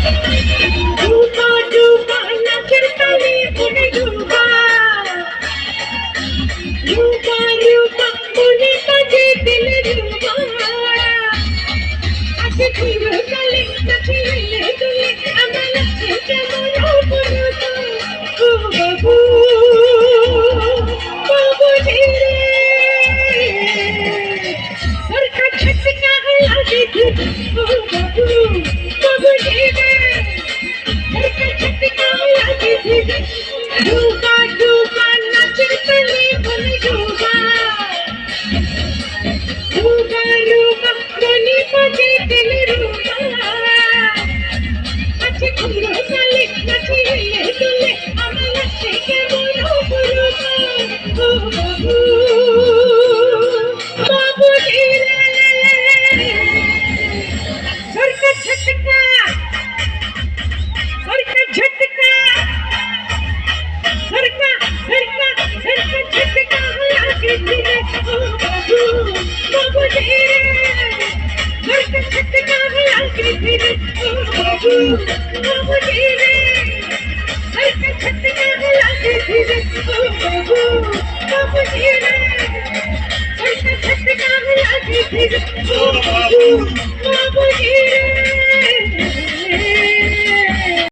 डूबा डूबा नाचर ताले कोने डूबा डूबा डूबा कोने बाजे दिल डूबा आके घूर ताले नाचिले तुले আমার নাচে কেমন অপরূপ ও বাবু বাবু রে সরকা ছটকা লাগে ও বাবু বাবু রে डूबा डूबा नाचर तले बने डूबा डूबा डूबा गली बजे दिल रूबा अच्छे घुरो साले नाचिले दुले আমার নাচে কেমন অপরূপ ও বাবু বাবু রে সরকা ছটকা সরকা ঝটকা सरका सरका सरका झटका लागे दिले ओ बाबू बाबू रे सरका झटका लागे दिले ओ बाबू बाबू रे सरका झटका लागे दिले ओ बाबू बाबू रे सरका झटका लागे दिले ओ बाबू